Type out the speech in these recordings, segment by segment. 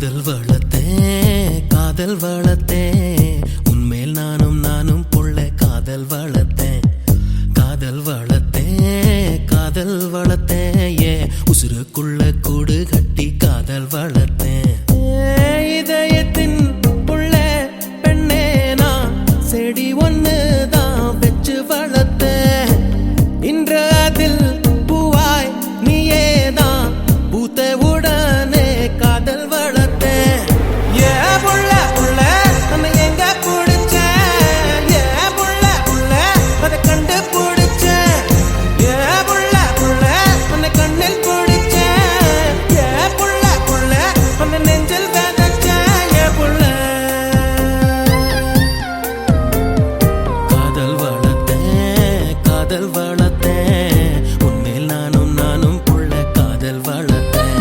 காதல் வளர்த்தேன் காதல் வளர்த்தேன் உன்மேல் நானும் புள்ள காதல் வளர்த்தேன் காதல் வளர்த்தேன் காதல் வளர்த்தேன் ஏ உசுருக்குள்ள கூடு கட்டி காதல் வளர்த்தேன் இதயத்தின் புள்ள பெண்ணே நான் செடி ஒன்னு தான் வச்சு வளர்த்தேன் இன்று அதில் பூவாய் நீயேதான் பூத்த உடனே காதல் வளர்த்தேன் ஏ புள்ள புள்ள நம்ம எங்க பிடிச்சேன் ஏ புள்ள புள்ள அதை கண்டு பிடிச்சேன் ஏ புள்ள புள்ள உன்னை கண்ணில் பிடிச்சேன் ஏ புள்ள புள்ள உன்னை நெஞ்சில் விதைச்சேன் ஏ புள்ள காதல் வளர்த்தேன் காதல் வளர்த்தேன் உன்மேல் நானும் புள்ள காதல் வளர்த்தேன்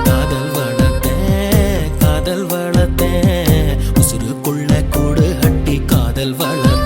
காதல் வளர்த்தேன் காதல் வளர்த்தேன் உசுருக்குள்ள கூடு கட்டி காதல் வளர்த்தேன்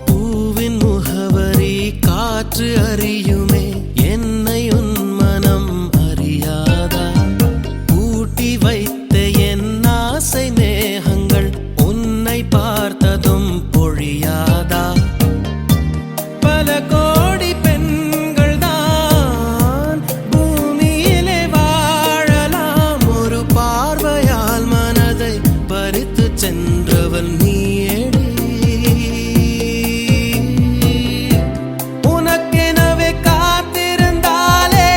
பூவின் முகவரி காற்று அறியுமே என்னை உன் மனம் அறியாதா பூட்டி வைத்த என் ஆசை மேகங்கள் உன்னை பார்த்ததும் பொழியாதா பல கோடி பெண்கள் தான் பூமியிலே வாழலாம் ஒரு பார்வையால் மனதை பறித்து சென்றவள் நீயேடி உனக்கெனவே காத்திருந்தாலே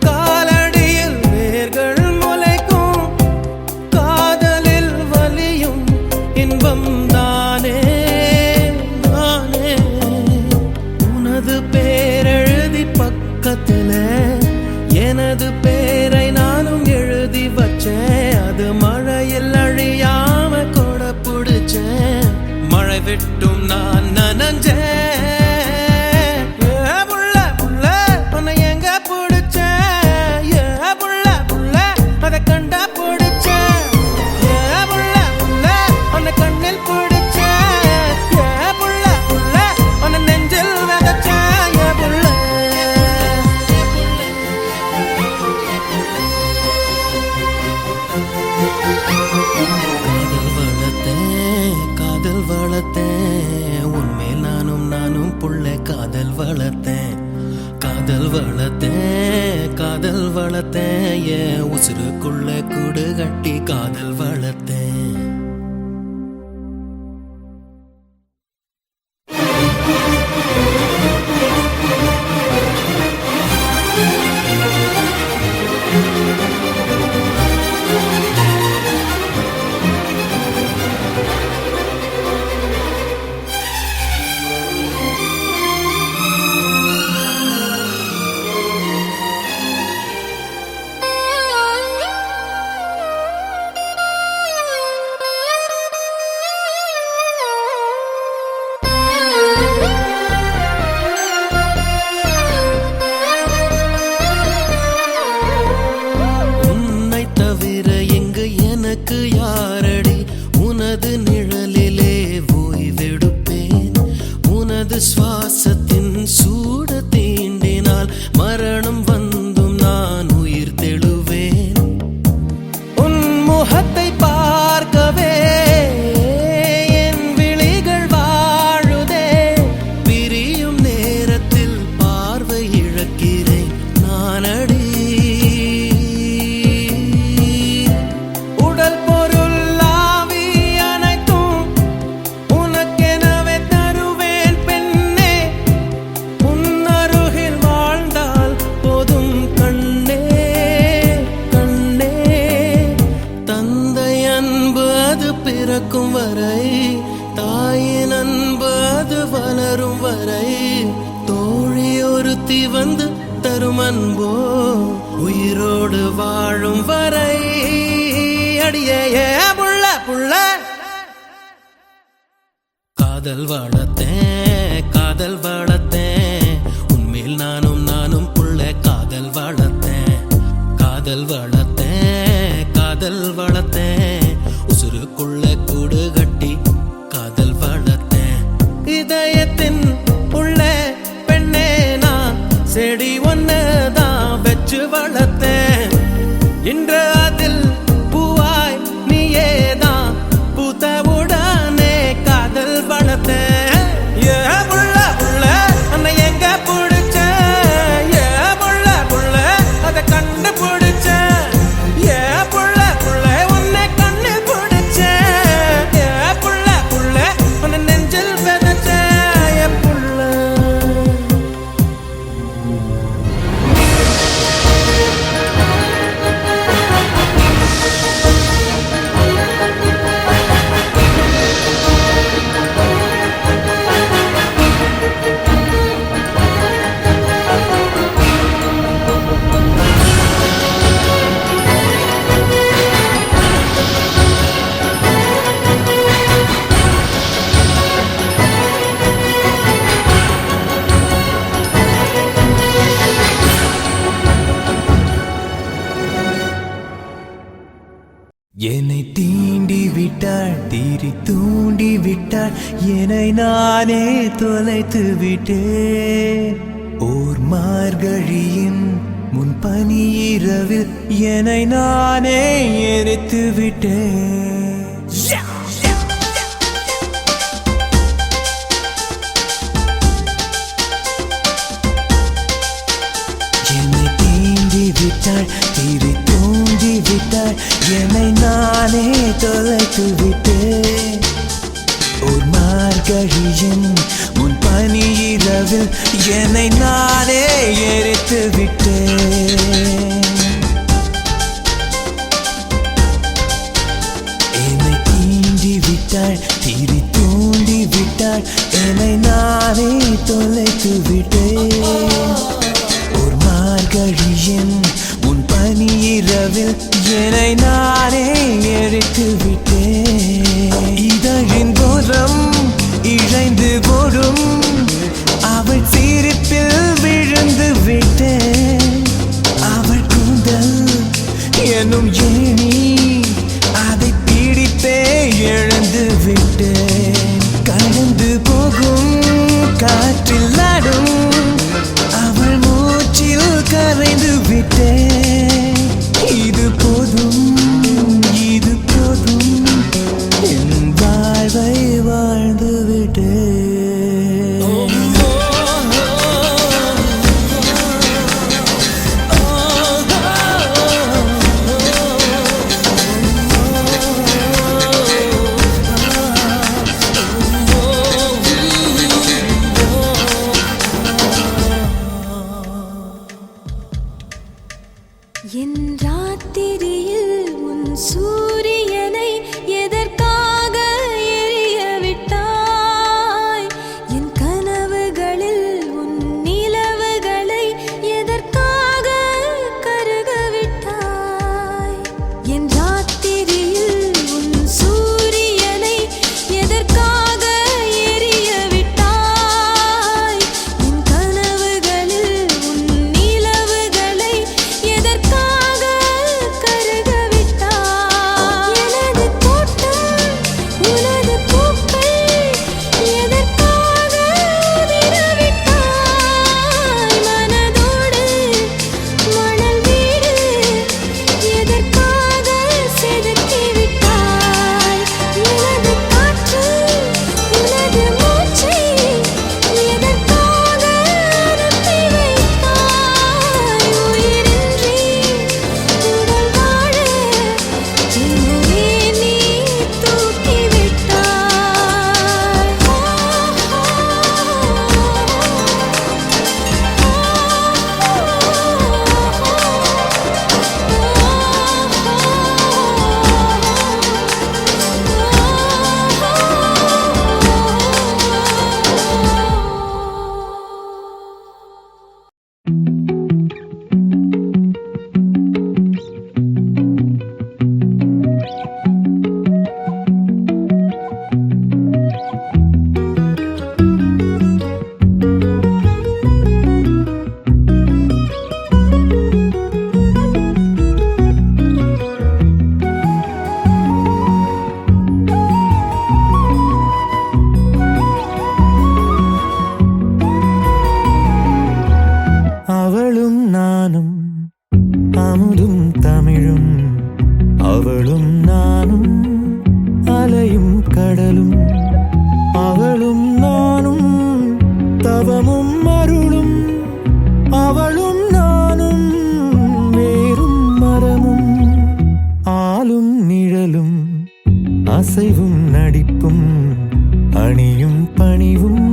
காலடியில் வேர்கள் முளைக்கும் காதலில் வலியும் இன்பம் தானே தானே உனது பேரெழுதி பக்கத்துல எனது பேரை நானும் எழுதி வச்சேன் அது மழையில் அழியாம கொட பிடிச்சேன் மழை விட்டும் நான் நனஞ்சேன் ஏ புள்ள புள்ள உன்னை எங்க பிடிச்சேன் ஏ புள்ள புள்ள அதை கண்டா பிடிச்சேன் ஏ புள்ள புள்ள உன்னை கண்ணில் பிடிச்சேன் ஏ புள்ள புள்ள உன்னை நெஞ்சில் விதைச்சேன் ஏ புள்ள காதல் வளர்த்தேன் காதல் வளர்த்தேன் உன்மேல் நானும் புள்ள காதல் வளர்த்தேன் காதல் வளர்த்தேன் காதல் வளர்த்தேன் ஏன் உசுருக்குள்ள கூடு கட்டி காதல் வளர்த்தேன் உன்னை தவிர எங்கு எனக்கு யாரடி உனது நிழலிலே ஓய்வெடுப்பேன் உனது சுவாசத்தின் சூடு தீண்டினால் மரணம் வந்தும் நான் உயிர் தெழுவேன் உன் முகத்தை பார்க்கவே என் விழிகள் வாழுதே பிரியும் நேரத்தில் பார்வை இழக்கிறேன் நானடி உடல் பொருள் ஆவி அனைத்தும் உனக்கெனவே தருவேன் பெண்ணே உன் அருகில் வாழ்ந்தால் போதும் தரும் அன்போ உயிரோடு வாழும் வரை அடியே புள்ள புள்ள காதல் வளர்த்தேன் உன்மேல் நானும் புள்ள காதல் வளர்த்தேன் உசுருக்குள்ள கூடு கட்டி காதல் வளர்த்தேன் இதயத்தின் உள்ள பெண்ணே நான் செடி ஒன்னுதான் வச்சு வளர்த்தேன் இன்று அதில் பூவாய் நீயேதான் பூத்தவுடனே காதல் வளர்த்தேன் என்னை தீண்டி விட்டாள் தீரி தூண்டி விட்டாள் என்னை நானே தொலைத்து விட்டேன் ஓர் மார்கழியின் முன்பனி இரவில் என்னை நானே எரித்து விட்டேன் என்னை தீண்டி விட்டாள் தீரி தூண்டி விட்டாள் என்னை நானே தொலைத்து விட்டேன் ஒரு மார்கழியின் முன் பனி இரவில் என்னை நானே எரித்து விட்டேன் என்னை தீண்டி விட்டாள் தீரி தூண்டி விட்டாள் என்னை நானே தொலைத்து விட்டேன் ஒரு மார்கழியின் முன் பனி இரவில் என்னை நானே எரித்து விட்டேன் இதழின் கோரம் இழைந்து போடும் அவள் சிரிப்பில் விழுந்து விட்டேன் அவள் கூந்தல் என்னும் ஏணி அதை பிடித்தே எழுந்து விட்டேன் கடந்து போகும் காற்றில் ஆடும் அவள் மூச்சில் கரைந்து விட்டேன் இது போதும் தவமும் அருளும் அவளும் நானும் வேறும் மரமும் ஆளும் நிழலும் அசைவும் நடிப்பும் அணியும் பணிவும்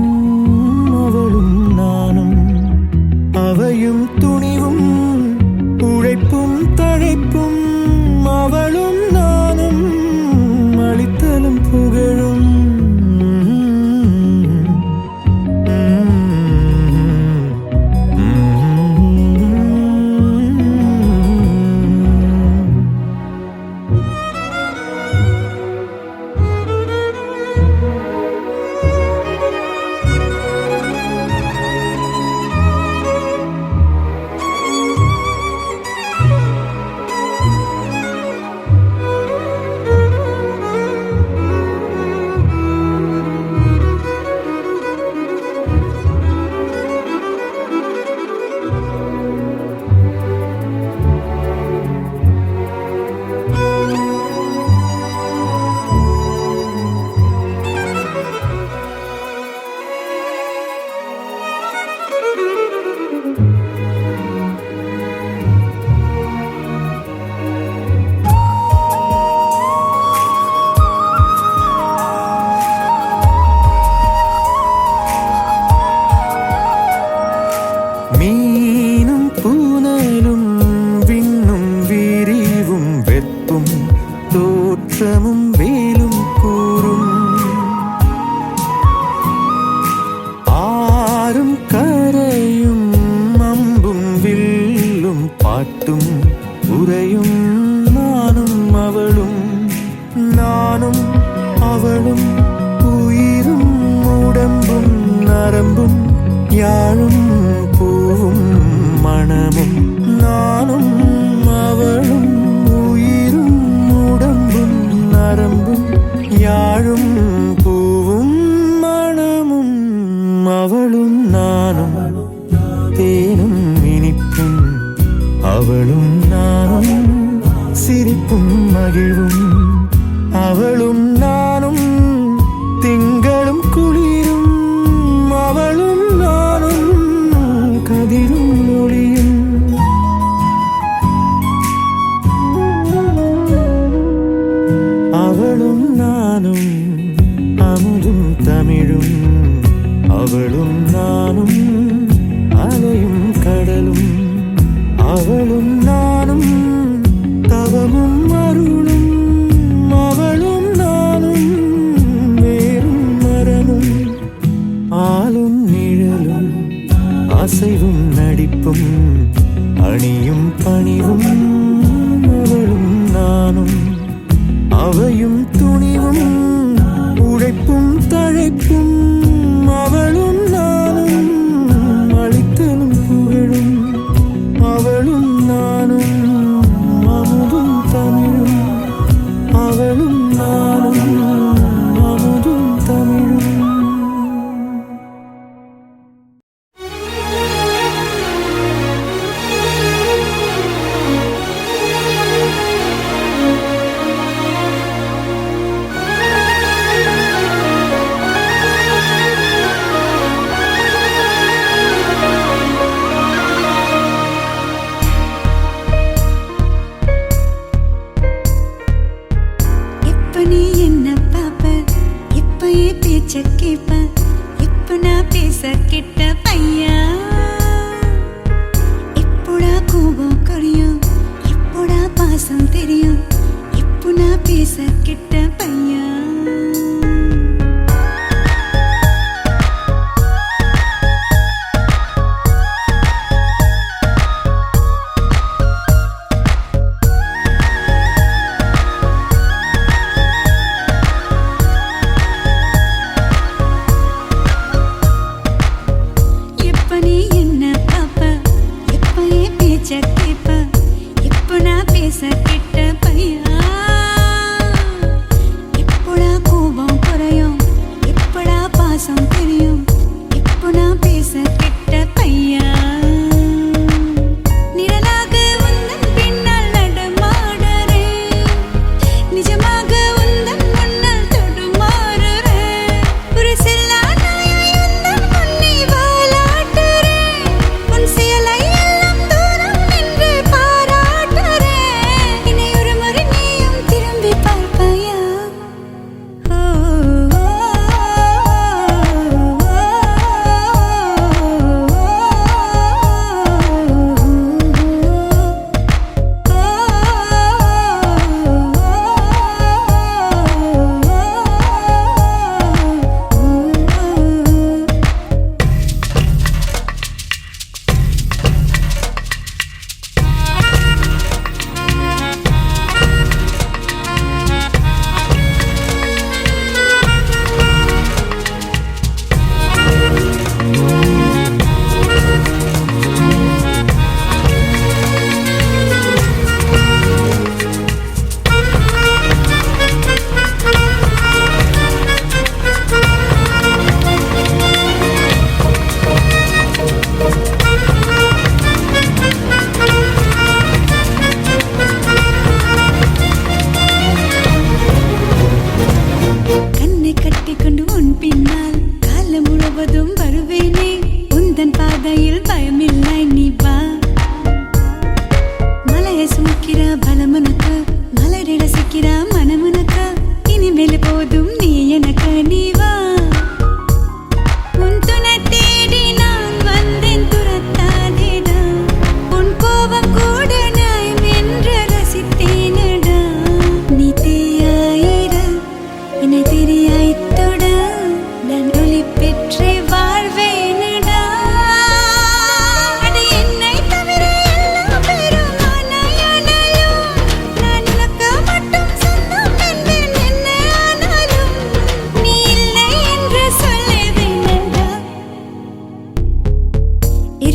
அவளும் நானும் அவையும் துணிவும் உழைப்பும் தழைப்பும் அவளும் நானும் அளித்தலும் புகழும் மீனும் பூனலும் விண்ணும் விரிவும் வெப்பும் தோற்றமும் வேலும் கூறும் ஆறும் கரையும் அம்பும் வில்லும் பாட்டும் உரையும் நானும் அவளும் உயிரும் உடம்பும் நரம்பும் யாழும் பூவும் மணமும் நானும் அவளும் உயிரும் உடம்பும் நரம்பும் யாழும் பூவும் மணமும் அவளும் நானும் தேனும் இனிப்பும் அவளும் நானும் சிரிப்பும் மகிழ்வும் அவளும் நானும் திங்களும் குளிரும் அவளும் நானும் கதிரும் ஒளியும் அவளும் நானும் அமுதும் தமிழும் அவளும் நானும் அலையும் கடலும் அவளும் நானும் தவமும் அருளும் அவளும் நானும் வேறும் மரமும் ஆளும் நிழலும் அசைவும் நடிப்பும் அணியும் பணிவும் அவளும் நானும் அவையும் துணிவும் உழைப்பும் தழைப்பும் அவளும் நானும் அளித்தலும் புகழும் அவளும் நானும் அமுதும் தமிழும் அவளும் நானும் அமுதும் தமிழும்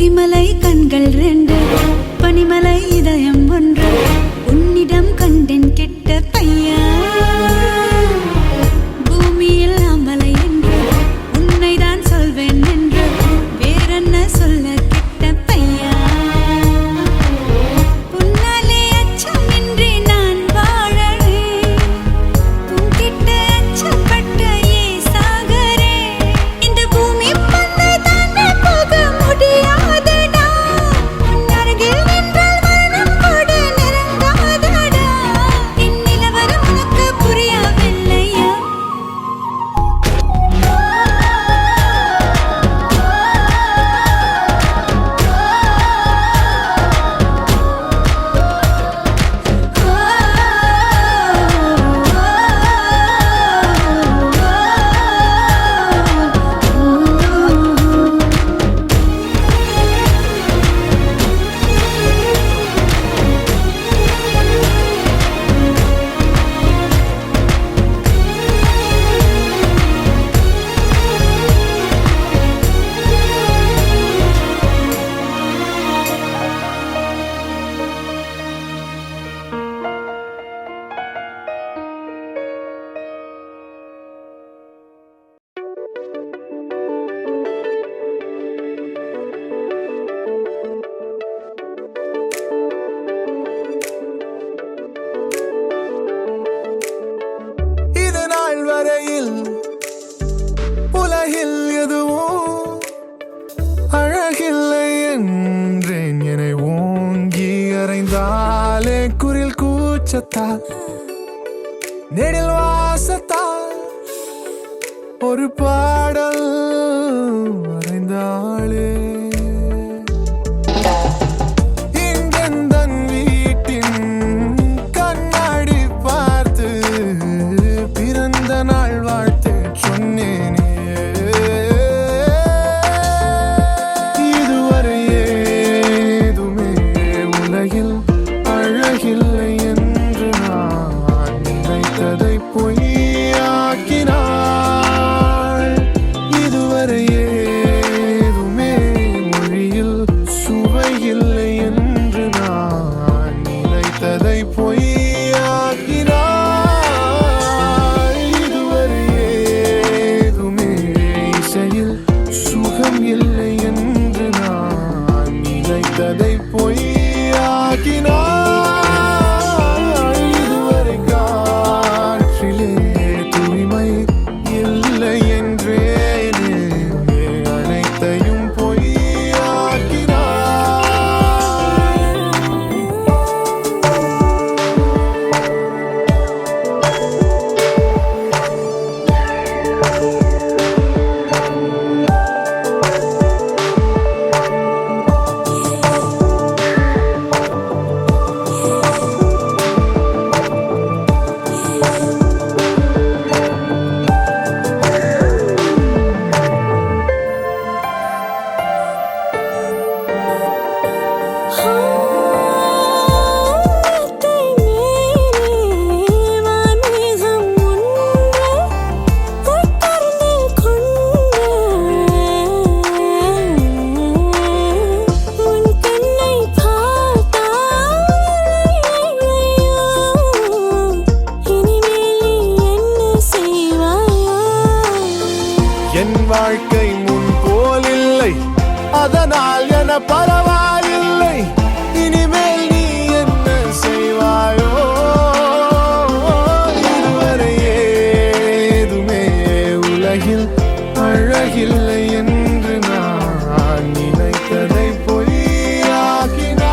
எரிமலை கண்கள் ரெண்டு பனிமலை இதயம் ஒன்று உன்னிடம் கண்டேன் கெட்ட பையா பூமியில் அம்பலை என்று உன்னைதான் சொல்வேன் என்று வேறென்ன சொல்ல கெட்ட பையா உன்னாலே அச்சமின்றி நான் வாழறேன் உன்கிட்ட அச்சப்பட்ட ஏ சாகரே இந்த பூமி பந்தை தாண்டி போக முடியாதடா உன் அருகில் நின்றால் மரணம் கூட நெருங்காதடா என் நிலவரம் உனக்கு புரியவில்லையா இது நாள் வரையில் உலகில் எதுவும் அழகில்லை என்றேன் என ஓங்கி அறைந்தாலே குரில் கூச்சத்தால் நெடில் வாசத்தால் ஒரு பாடல் வரைந்தாளே இங்கெந்தன் வீட்டின் கண்ணாடி பார்த்து பிறந்த நாள் வாழ்த்து சொன்னேனே இதுவரை ஏதுமே உலகில் அழகில்லை என்று நான் நினைத்ததை பொய்யாக்கினாள் இதுவரை ஏதுமே மொழியில் சுவையில்லை என்று நான் நினைத்ததை பொய்யாக்கினாள் இதுவரை ஏதுமே இசையில் சுகம் இல்லை என்று நான் நினைத்ததை பொய்யாக்கினாள் இதுவரை காற்றிலே தூய்மை இல்லை என்றேனே அனைத்தையும் பொய்யாக்கினாள் என் வாழ்க்கை முன் போல் இல்லை அதனால் என பரவாயில்லை இனிமேல் நீ என்ன செய்வாயோ இதுவரை ஏதுமே உலகில் அழகில்லை என்று நான் நினைத்ததை பொய்யாக்கினாள்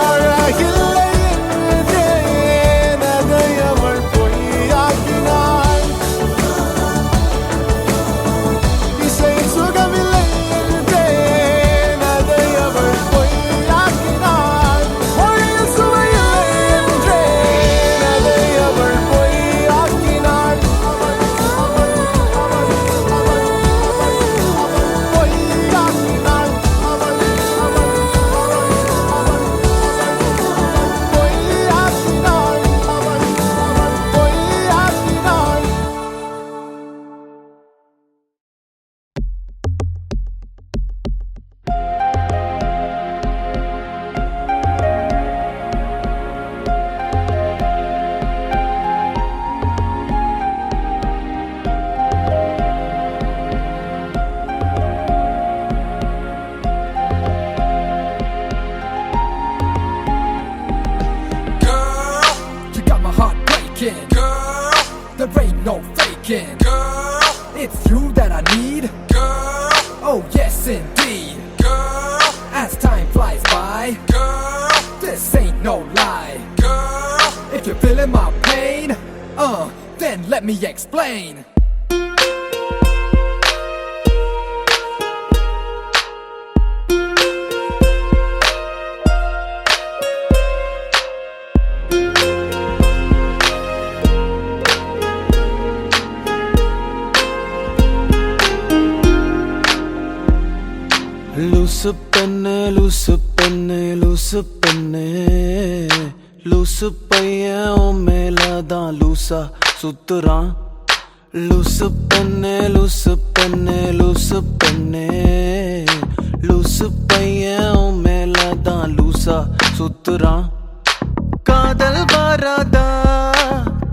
அழகில்லை என்றேன் அதை அவள் பொய்யா thinking, girl, it's you that I need, girl. Oh yes indeed, girl. As time flies by, girl, this ain't no lie, girl. If you're feeling my pain, then let me explain. லூசு பெண்ணே லூசு பெண்ணே லூசு பெண்ணே லூசு பையன் உன் மேலதான் லூசா சுத்துறான் லூசு பெண்ணே லூசு பெண்ணே லூசு பெண்ணே லூசு பையன் உன் மேலதான் லூசா சுத்துறான் காதல் வாராதா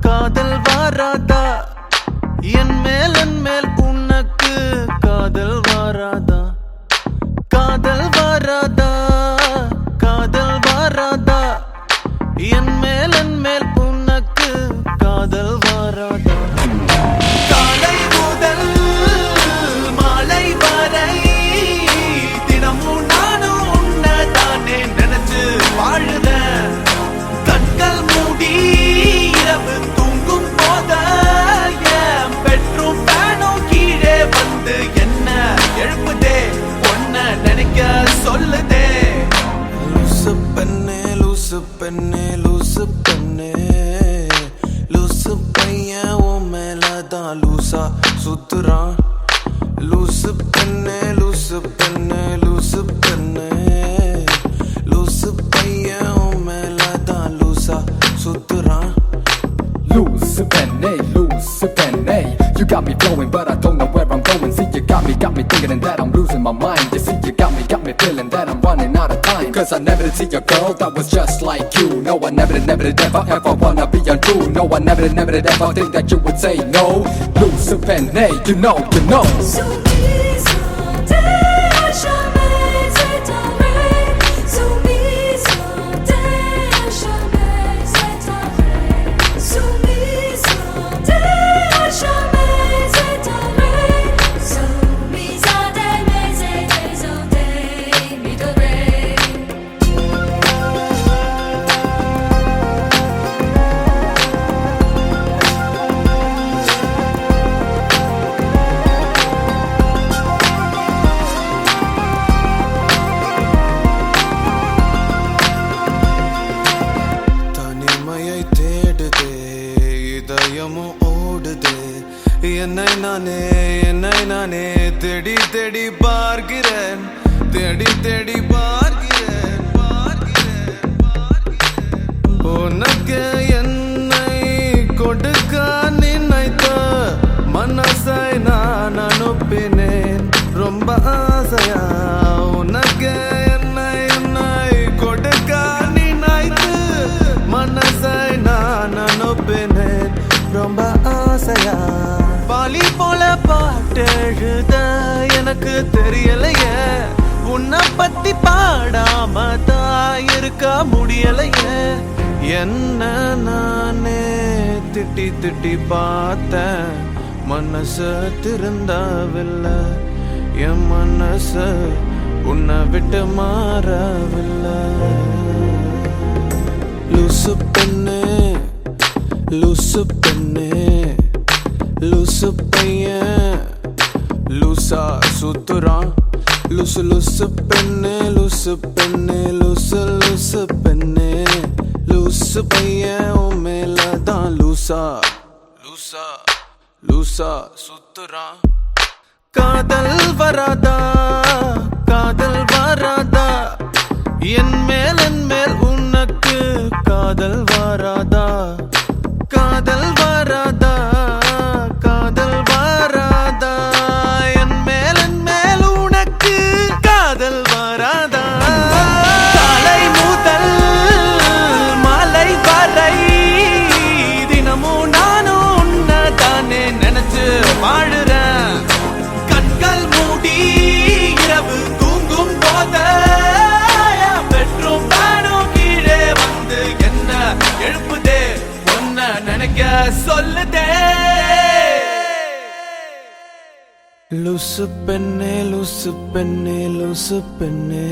காதல் வாராதா என் மேல் உனக்கு காதல் வாராதா காதல் வாராதா காதல் வாராதா என் மேல் உனக்கு காதல் வாராதா காலை முதல் மாலை வரை தினமும் நானும் உன்னதானே நினைச்சு வாழுதேன் கண்கள் மூடி இரவு தூங்கும் போத என் பெட்ரூம் ஃபேனும் கீழே வந்து என்ன எழுப்புதே நினைக்க சொல்லுதே லூசு பெண்ணே லூசு பெண்ணே லூசு பெண்ணே லூசு பையன் உன் மேலதான் லூசா சுத்துறான் லூசு பெண்ணே லூசு பெண்ணே லூசு பெண்ணே லூசு பையன் உன் மேலதான் லூசா சுத்துறான் Loose penny, you got me flowing, but I don't know where I'm going. See, you got me thinking that I'm losing my mind. You see, you got me feeling that I'm running out of time. Cause I never did see a girl that was just like you. No, I never did ever wanna be untrue. No, I never did ever think that you would say no. Loose penny, you know. Soumise à jamais c'est un rêve. Soumise à jamais c'est un rêve. Soumise à jamais c'est un rêve. Soumise à jamais c'est un rêve. Midore. தனிமையை தேடுதே இதயமும் ஓடுதே என்னை நானே தேடி தேடி பார்க்கிறேன் உனக்கு என்னை கொடுக்க நினைத்த மனசை நான் அனுப்பினேன் ரொம்ப ஆசையா உனக்கு என்னை கொடுக்க நினைத்து மனசை நான் அனுப்பினேன் ரொம்ப ஆசையா பாலி போல பாட்டெழுத எனக்கு தெரியலையே உன்னை பத்தி பாடாம தான் இருக்க முடியலையே என்ன நானே திட்டி பார்த்தேன் மனசு திருந்தவில்லை என் மனசு உன்னை விட்டு மாறவில்லை லூசு பெண்ணே லூசு பெண்ணே லூசு பையன் லூசா சுத்துறான் லூசு பெண்ணே லூசு பெண்ணே லூசு பெண்ணே லூசு பையன் உன் மேலதான் லூசா சுத்துறான் காதல் வராதா காதல் வராதா என் மேல் உனக்கு காதல் வராதா காதல் வராதா காதல் வராதா என் மேல் உனக்கு காதல் வராதா காலை முதல் மாலை வரை தினமும் நானும் உன்னதானே நினைச்சு வாழுறேன் கண்கள் மூடி இரவு தூங்கும் போத பெட்ரூம் ஃபேனும் கீழே வந்து என்ன எழுப்புதே ஒன்ன நினைக்க சொல்லுதே லூசு பெண்ணே லூசு பெண்ணே லூசு பெண்ணே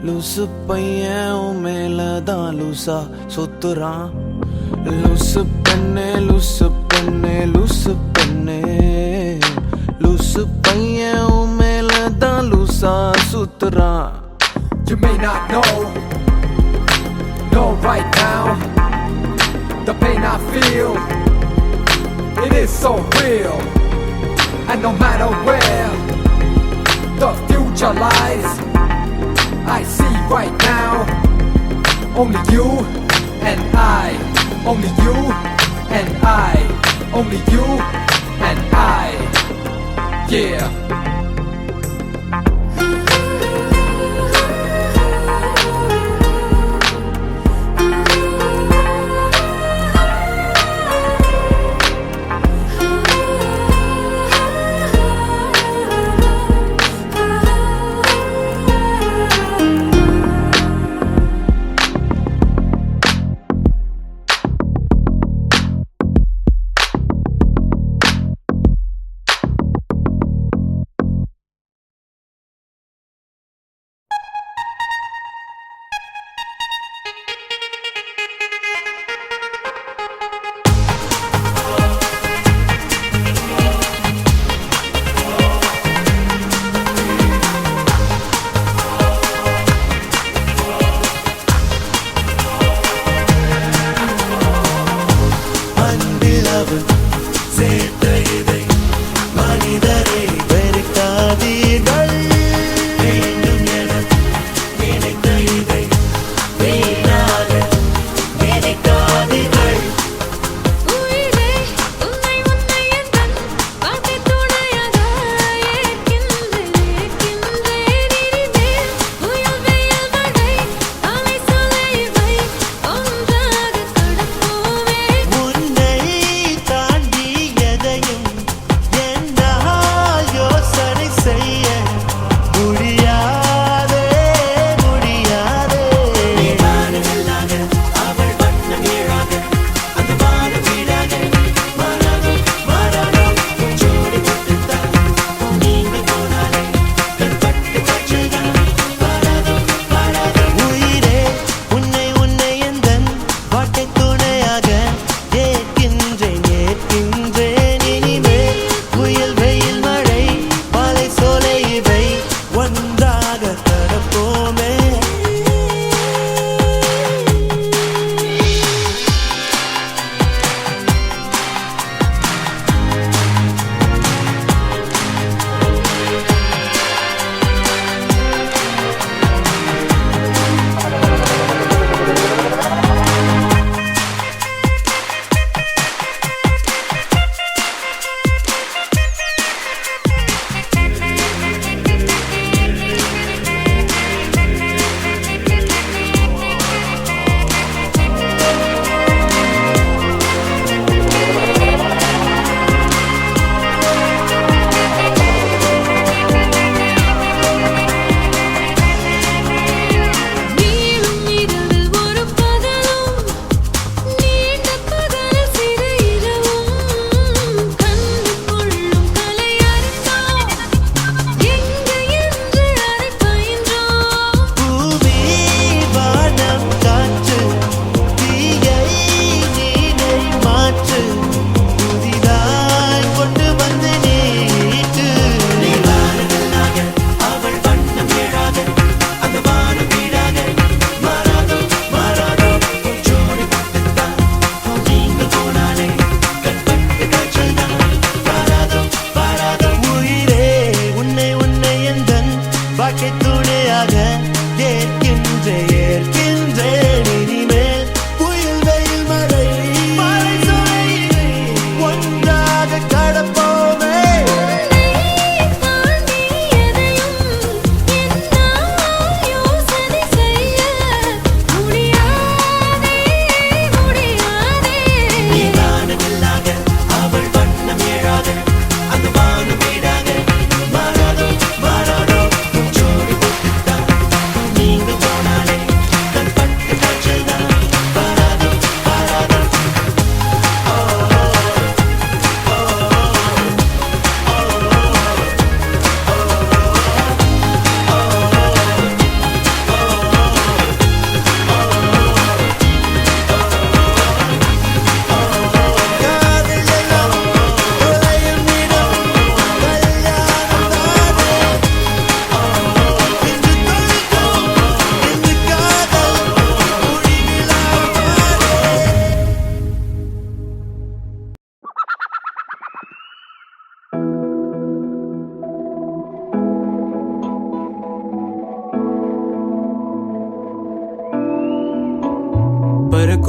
லூசு பையன் உன் மேலதான் லூசா சுத்துறான் லூசு பெண்ணே லூசு பெண்ணே லூசு பெண்ணே லூசு பையன் உன் மேலதான் லூசா சுத்துறான். You may not know right now, the pain I feel, it is so real. And no matter where the future lies, I see right now only you and I, only you and I, only you and I, yeah.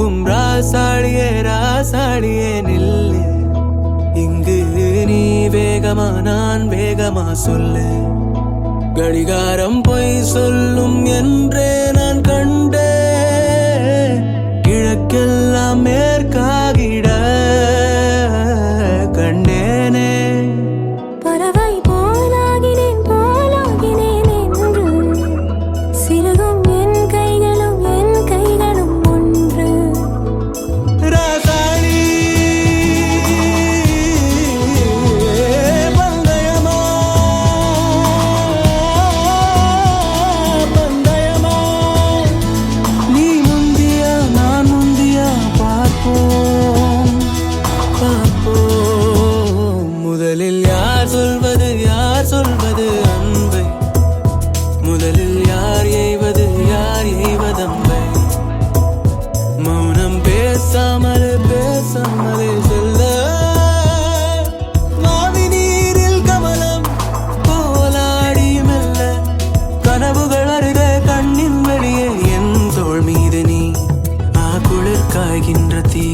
பூக்கும் ராசாடியே ராசாடியே நில்லு இங்கு நீ வேகமா நான் வேகமா சொல்லு கடிகாரம் பொய் சொல்லும் என்றே நான் கண்டே கிழக்கெல்லாம் மேற்காகிட கண்டேனே பறவை போலாகினேன் போலாகினேன் என்று சிறுகும் என் கைகளும் ஒன்று ராசாடி பந்தயமா பந்தயமா நீ முந்தியா நான் முந்தியா பார்ப்போம் பார்ப்போம் முதலில் யார் சொல்வது அன்பை முதலில் யார் எய்வதம்பை மௌனம் பேசாமலே செல்ல மாவி நீரில் கமலம் போலாடி மெல்ல கனவுகள் அருக கண்ணின் வெளியே என் தோள் மீது நீ குளிர் காய்கின்ற தீ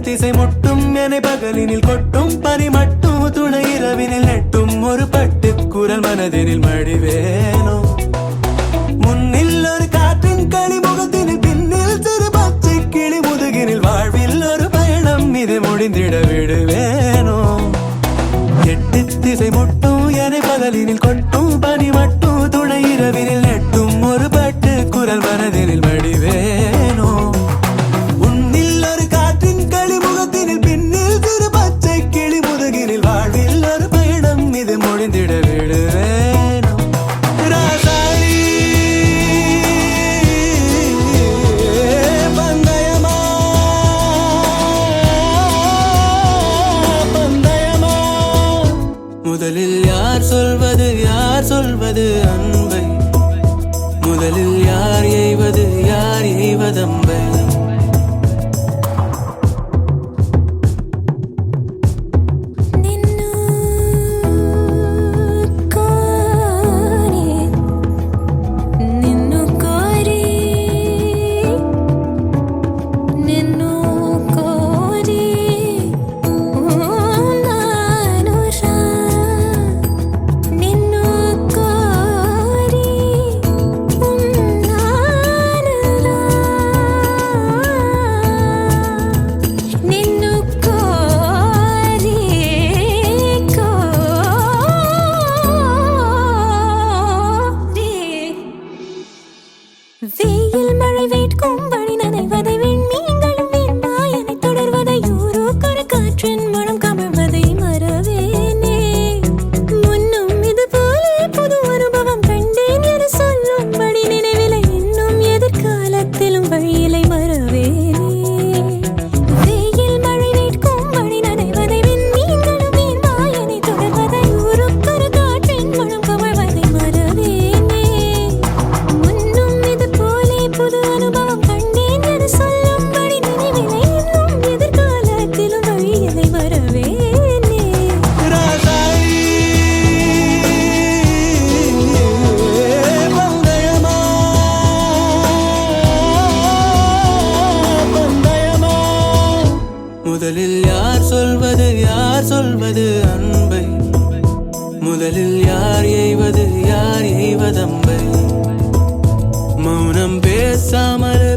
திசை முட்டும் என பகலினில் கொட்டும் பனி மட்டும் துணை இரவினில் நெட்டும் ஒரு பட்டு குரல் மனதினில் மடிவேனோ முன்னில் ஒரு காற்றின் களி முகத்தினில் பின்னில் சிறு பச்சை கிளி முதுகினில் வாழ்வில் ஒரு பயணம் இது முடிந்திட விடுவேனோ எட்டு திசை முட்டும் என பகலினில் கொட்டும் பனி மட்டும் துணை இரவினில் நெட்டும் ஒரு பட்டு குரல் மனதினில் மடிவேனோ முடிந்திட விடுவேனோ ராசாடி பந்தயமா பந்தயமா முதலில் யார் சொல்வது அன்பை முதலில் யார் எய்வதம்பை வெயில் மழை வேட்கும் வழி நனைவதை விண்மீன்களும் வெண்பாயனை தொடர்வதை ஊரோக்கொரு காற்றின் மனம் கமழ்வதை மறவேனே முன்னும் இது போல புது அனுபவம் கண்டேன் என சொல்லும்படி நினைவிலை இன்னும் எதிர்காலத்திலும் வழியிலை மறவேனே வெயில் மழை வேட்கும் வழி நனைவதை விண்மீன்களும் வெண்பாயனை தொடர்வதை ஊரோக்கொரு காற்றின் மனம் கமழ்வதை மறவேனே புது அனுபவம் கண்டேன் என சொல்லும்படி நினைவிலை இன்னும் எதிர்காலத்திலும் வழியிலை வரவேனே ராசாடி பந்தயமா பந்தயமா முதலில் யார் சொல்வது அன்பை முதலில் யார் எய்வதம்பை மௌனம் பேசாமலே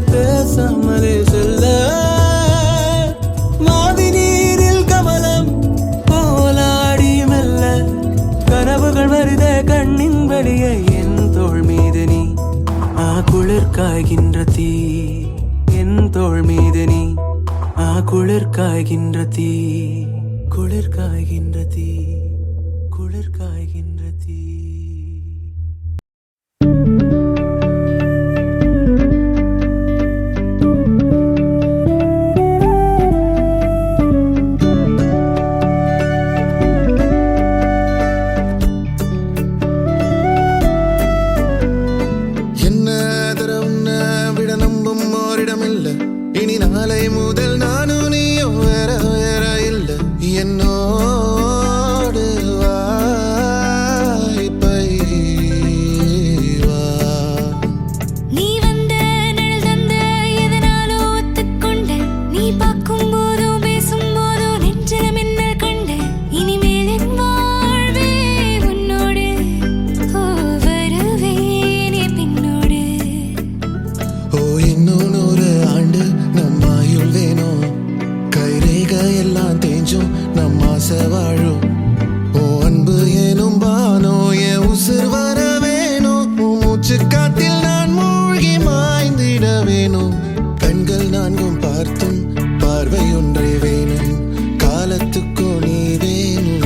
செல்ல அடியே என் தோள் மீது நீ குளிர் காய்கின்ற தீ என் தோள் மீது நீ குளிர் காய்கின்ற தீ குளிர் காய்கின்ற தீ குளிர் காய்கின்ற தீ. இனி நாளை முதல் நானும் நீயும் வேற வேற இல்ல என்னோடு வாய்ப்பை வா. நீ வந்த நிழல் தந்த எதனாலோ ஒத்துக்கொண்ட நீ பார்க்கும் போதோ பேசும் போதோ நெஞ்சில மின்னல் கண்ட இனிமேல் என் வாழ்வே உன்னோடு வருவேனே பின்னோடு. ஓ இன்னும் 100 ஆண்டு நம்மாயுள் வேணும் கைரேக எல்லாம் தேஞ்சும் நம்ம ஆசை வாழும். ஓ அன்பு ஏனும் பானோ என் உசுர் வர வேணும் மூச்சு காத்தில் நான் மூழ்கி மாய்ந்திட வேணும். கண்கள் நான்கும் பார்த்தும் பார்வை ஒன்றே வேணும் காலத்துக்கோ நீ வேணும்.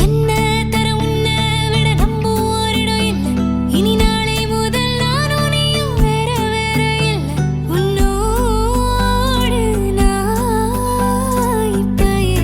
என்ன தர உன்னை விட நம்புவோரிடம் இல்லை இனி நாளை முதல் நானும் நீயும் வேற வேற இல்லை உன்னோடு நான் இப்பயே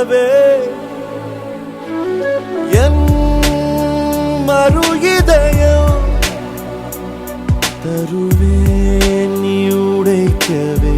நிலவே என் மறு இதயம் தருவேன் நீ உடைக்கவே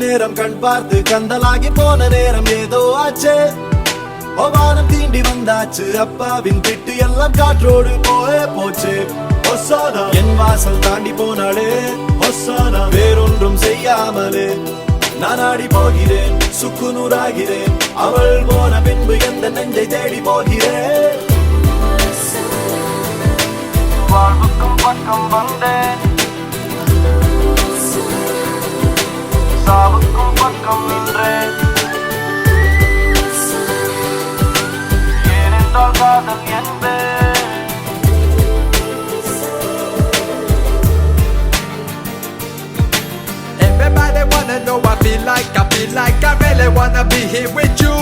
நேரம் கண் பார்த்து கந்தலாகி போன நேரம் ஏதோ ஆச்சு வானம் தீண்டி வந்தாச்சு அப்பாவின் திட்டு எல்லாம் காற்றோடு போச்சு ஒசானா என் வாசல் தாண்டி போனாலே ஒசானா வேறொன்றும் செய்யாமலே நான் ஆடி போகிறேன் சுக்குநூறாகிறேன் அவள் போன பின்பு எந்த நெஞ்சை தேடி போகிறேன் வாழ்வுக்கும் பக்கம் வந்தேன் சாவுக்கும் பக்கம் நின்றேன் ஏனென்றால் காதல் என்பேன் Everybody wanna know I feel like I really wanna be here with you.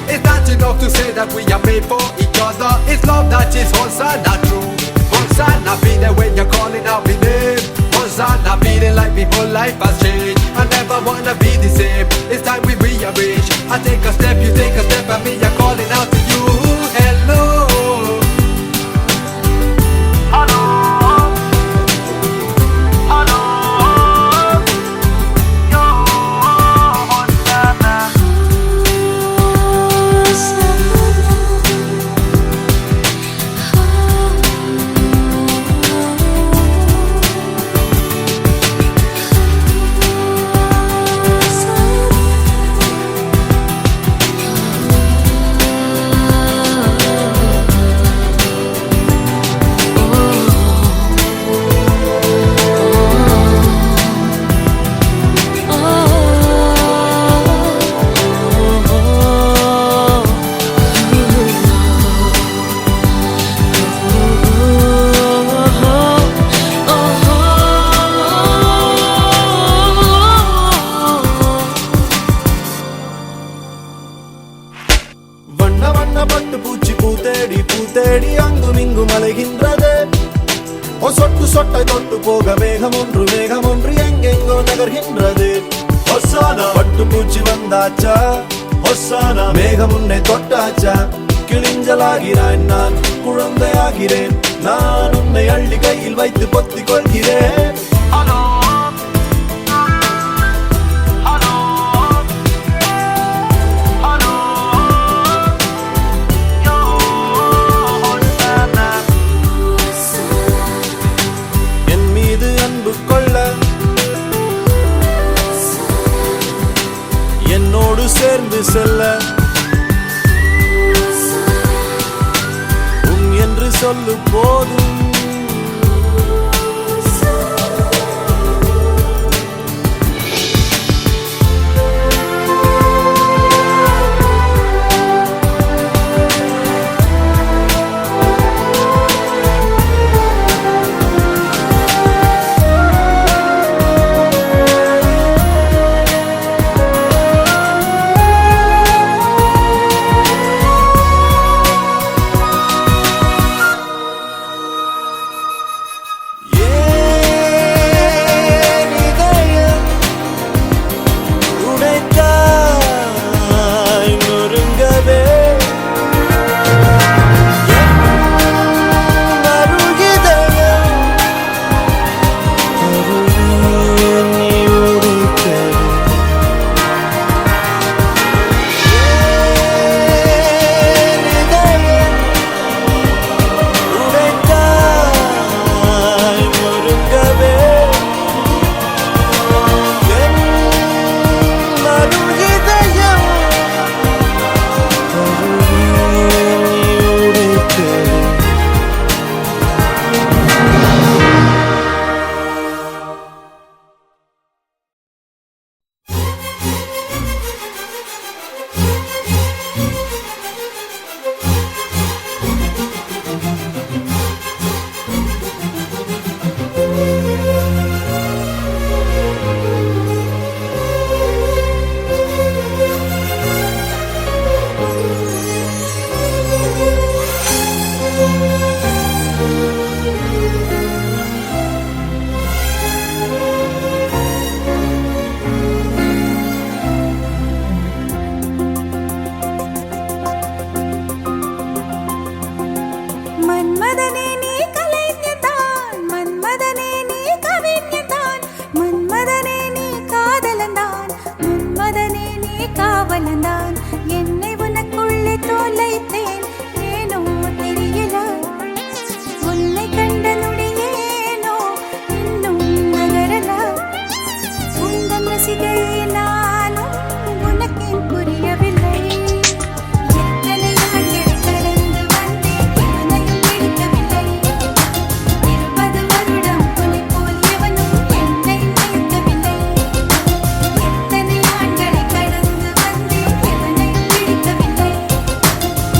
It's not enough to say that we are made for each other. It's love that is Hosanna true. Hosanna be there when you're calling out my name. Hosanna feeling like my whole life has changed. I never wanna be the same. It's time we rearrange. I take a step, you take a step, and me I'm calling out to you. Hello. Hello. Hello. Yo, Hosanna. பட்டு பூச்சி பூத்தேடி அங்கும் இங்கும் அலைகின்றது சொட்டு சொட்டை தொட்டு போக மேகம் ஒன்று எங்கெங்கோ நகர்கின்றது ஒசானா பட்டு பூச்சி வந்தாச்சா ஒசானா மேகம் உன்னை தொட்டாச்சா கிழிஞ்சலாகிறான் நான் குழந்தையாகிறேன் நான் உன்னை அள்ளி கையில் வைத்து பொத்திக் கொள்கிறேன் என்னோடு சேர்ந்து செல்ல என்று சொல்லு போதும் காவலந்தான் என்னை உனக்குள்ளே தொலைத்தேன் ஏனோ தெரியல உன்னை கண்ட நொடியேனோ இன்னும் நகரல உந்தன் ரசிகை நானும் உனக்கேன் புரியவில்லை எத்தனை ஆண்டுகள் கடந்து வந்தேன் எவனையும் பிடிக்கவில்லை 20 வருடம் உன்னை போல் எவனும் என்னை நினைக்கவில்லை எத்தனை ஆண்டுகளை கடந்து வந்தேன் எவனையும் பிடிக்கவில்லை 20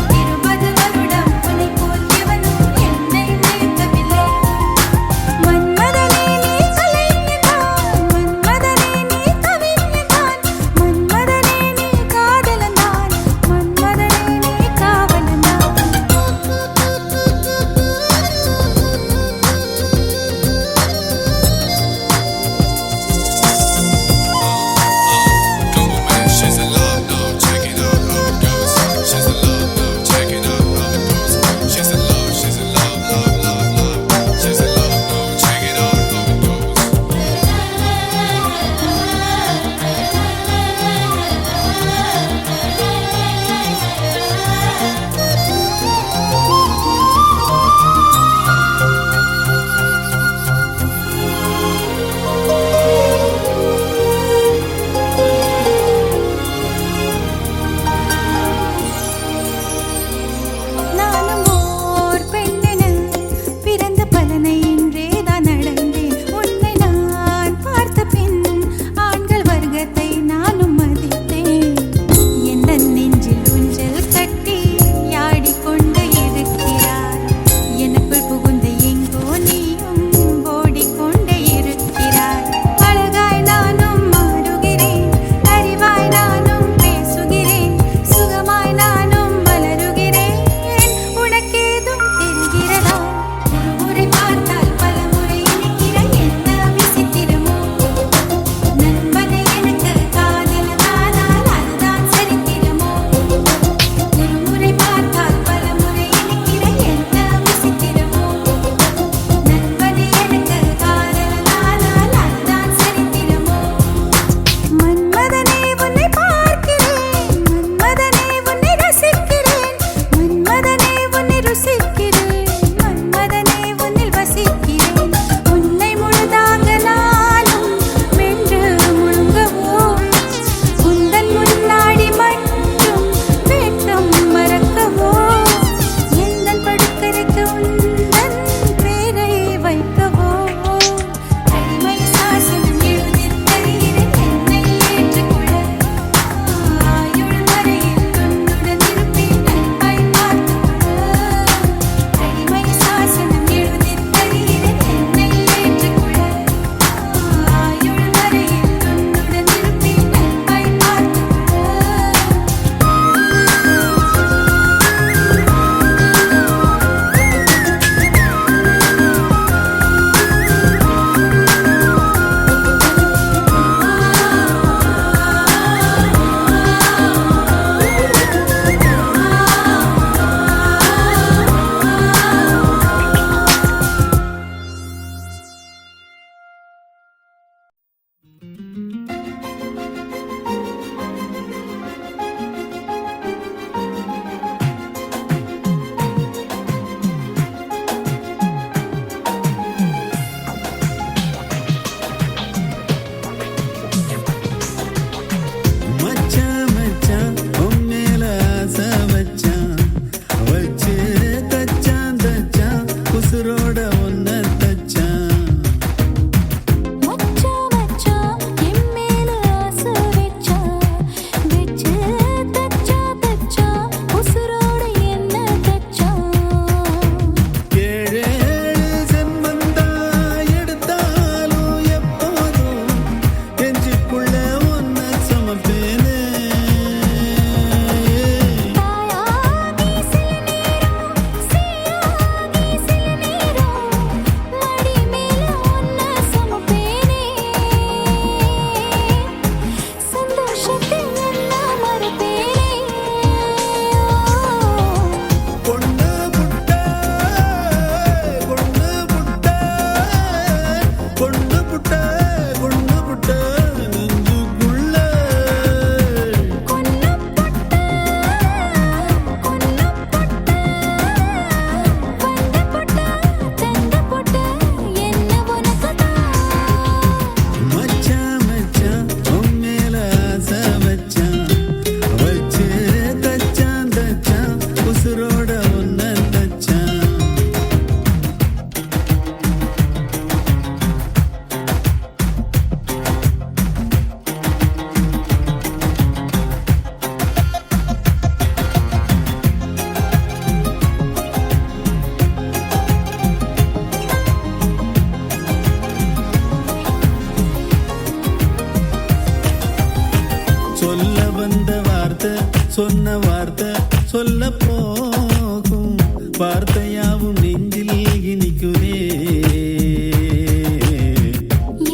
சொல்ல வந்த வார்த்தை சொன்ன வார்த்தை சொல்ல போகும் வார்த்தையாவும் நெஞ்சில் இனிக்குதே.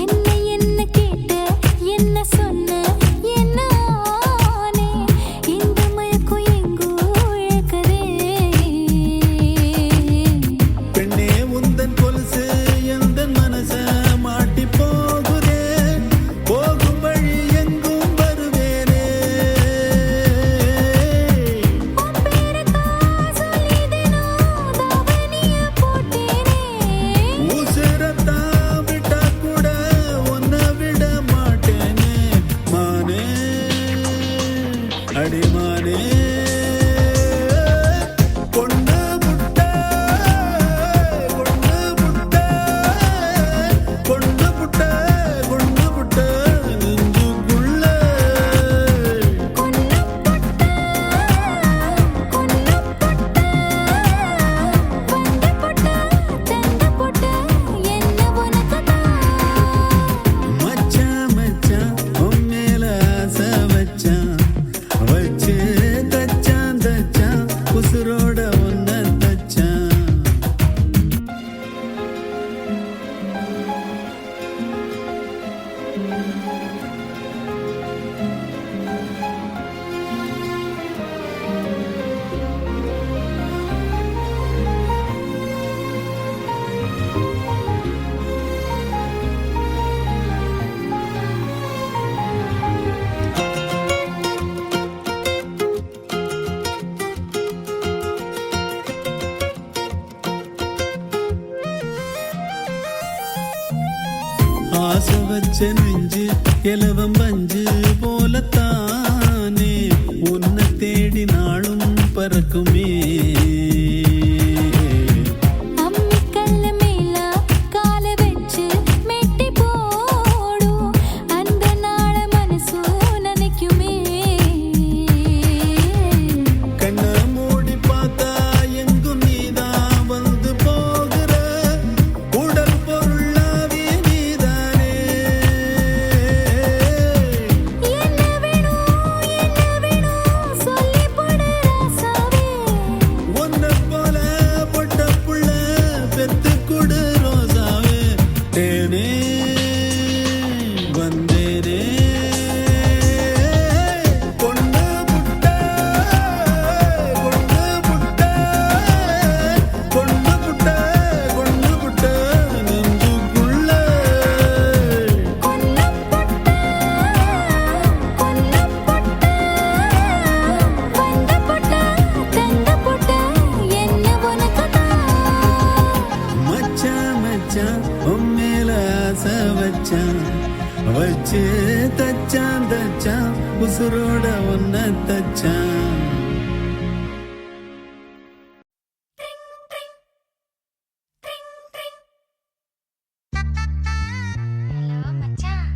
என்ன என்ன கேட்ட என்ன சொன்ன என்ன ஆனே இந்த மயக்கம் எங்கோ இழக்கதே. பெண்ணே உந்தன் கொலுசு எந்தன் மனச மாட்டி போகுதே. போகும் வழி எங்கும் வருவேனே. உன் பேருக்கா சொல்லிதேனோ தாவணிய போட்டேனே. உசிரத்தான் விட்டா கூட உன்னை விட மாட்டேனே. மானே அடிமானே பொண்ணு புட்ட பொண்ணு புட்ட பொண்ணு புட்ட பொண்ணு புட்ட நெஞ்சுக்குள்ள கொன்ன பொட்ட கொன்ன பொட்ட வந்த பொட்ட தந்த பொட்ட என்ன உனக்குதான். மச்சான் மச்சான் உன் மேல ஆசை வச்சான் வச்சு தச்சான் தச்சான் உசுரோட ஒன்ன தச்சான். ஆசை வச்ச நெஞ்சு எலவம் பஞ்சு போலத்தானே உன்னை தேடி நாளும் பறக்குமே. அம்மிக்கல்ல மேல கால வச்சு மெட்டி போடும் அந்த நாள மனசு நினைக்குமே. கண்ண மூடி பார்த்தா எங்கும் நீதான் வந்து போகிற உடல் பொருளாவே நீதானே. என்ன வேணும் சொல்லி போடு ராசாவே. ஒன்ன போல பொட்ட புள்ள பெத்து கொடு ரோசாவே. தேனே வந்தேனே பொண்ணு புட்ட பொண்ணு புட்ட பொண்ணு புட்ட பொண்ணு புட்ட நெஞ்சுக்குள்ள கொன்ன பொட்ட கொன்ன பொட்ட வந்த பொட்ட தந்த பொட்ட என்ன உனக்குதான். மச்சான் மச்சான் உன் மேல ஆசை வச்சான் வச்சு தச்சான் தச்சான் உசுரோட ஒன்ன தச்சான். ஹலோ மச்சான்.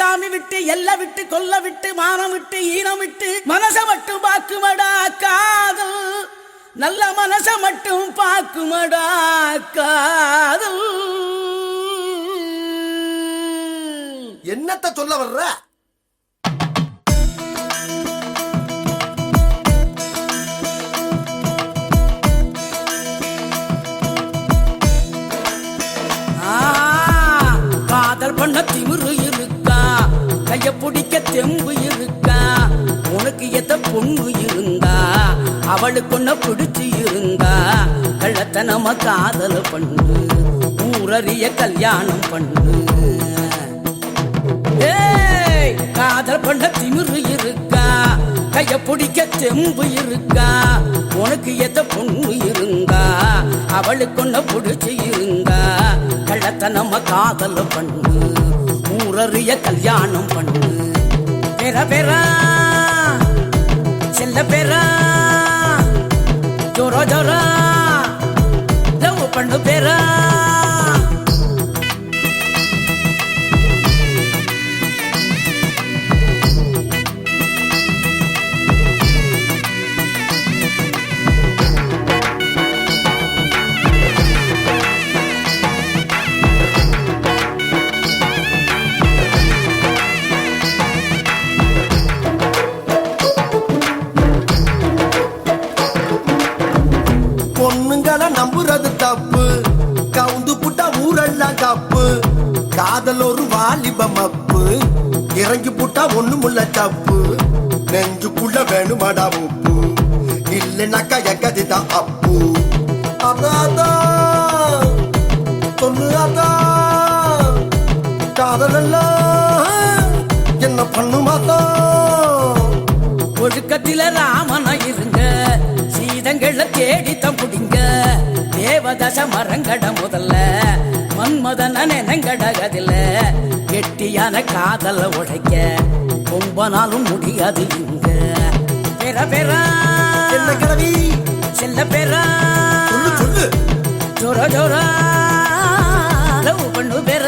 சாமி விட்டு எல்லை விட்டு கொல்ல விட்டு மானம் விட்டு ஈனம் விட்டு மனச மட்டும் பாக்குமடா காதல் நல்ல மனச மட்டும் பாக்குமடா காதல். என்னத்த சொல்ல வர்ற? காதல் பண்ண திமிரு இருக்கா, கைய பிடிக்க தெம்பு இருக்கா, உனக்கு எத்த பொண்ணு இருந்தா அவளுக்கு ஒன்ன பிடிச்சு இருந்தா கள்ளத்தனம காதல் பண்ணு, ஊரறிய கல்யாணம் பண்ணு. ஏய் காதல் பண்ண திமிரு இருக்கா, கைய பிடிக்க தெம்பு இருக்கா, உனக்கு எத்த பொண்ணு இருந்தா அவளுக்கு ஒன்ன பிடிச்சு இருந்தா கள்ளத்தனம காதல் பண்ணு, ஊரறிய கல்யாணம் பண்ணு. பெற பெற செல்ல பெற ஜோர ஜோர லவ் பண்ணு பெற. பொண்ணுங்களை நம்புறது தப்பு, கவுந்து புட்டா ஊரெல்லாம் தப்பு, காதல் ஒரு வாலிபம் அப்பு, இறங்கி புட்டா ஒண்ணுமுள்ள தப்பு, நெஞ்சுக்குள்ள வேணுமாடா உப்பு, இல்லைனாக்கா எங்கதிதான் அப்பு. அதான் சொல்லு அதான் காதல் எல்லாம் என்ன பண்ணுமாதான். ஒழுக்கத்தில ராமனா இருங்க, சீதங்கள தேடித்தம் புடிங்க, தேவதச மரங்கட முதல்ல மன்மதன நெனங்கடகதில்ல, கெட்டியான காதல உடைக்க ரொம்ப நாளும் முடியாது இங்க. பெற பெற என்ன கிழவி செல்ல பெற சொல்லு சொல்லு ஜோர ஜோர லவ் பண்ணு பெற.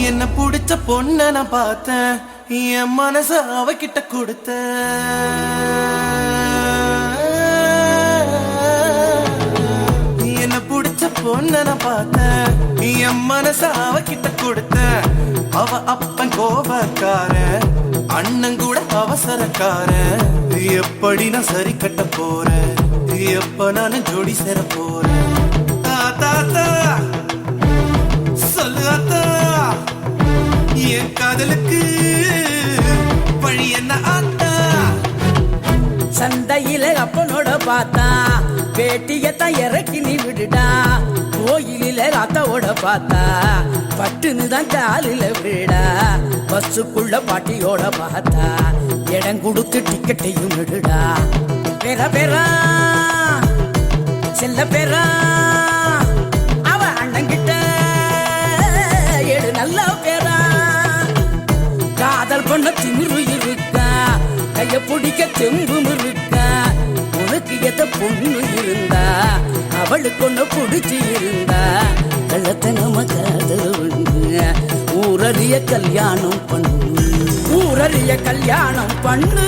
என்ன பிடிச்ச பொண்ண நான் பார்த்தேன், என் மனச அவகிட்ட கொடுத்த. என்ன பிடிச்ச பொண்ண நான் பார்த்தேன், என் மனச அவகிட்ட கொடுத்த. அவ அப்பன் கோபக்கார, அண்ணன் கூட அவசரக்கார. எப்படி நான் சரி கட்ட போறேன், எப்ப நான் ஜோடி சேர போறேன். தாத்தா சொல்லு அத்தா, என் காதலுக்கு வழி என்ன ஆத்தா. சந்தையில அப்பனோட பார்த்தா வேட்டியத்தான் இறக்கி நீ விடுடா, கோயிலில அத்தாவோட பார்த்தா பட்டுன்னு தான் காலில விடா, பஸ்ஸுக்குள்ள பாட்டியோட பார்த்தா இடம் கொடுத்து டிக்கெட்டையும் விடுடா. பெற பெற செல்ல பெற அவ அண்ணங்கிட்ட எடு நல்ல பெறா. காதல் பண்ண திமிரு இருக்கா, கைய பிடிக்க தெம்பும் இருக்கா, உனக்கு எத்த பொண்ணு இருந்தா அவளுக்கு ஒண்ணு பிடிச்சி இருந்தா கள்ளத்தனம காதல் பண்ணு, ஊரறிய கல்யாணம் பண்ணு, ஊரறிய கல்யாணம் பண்ணு.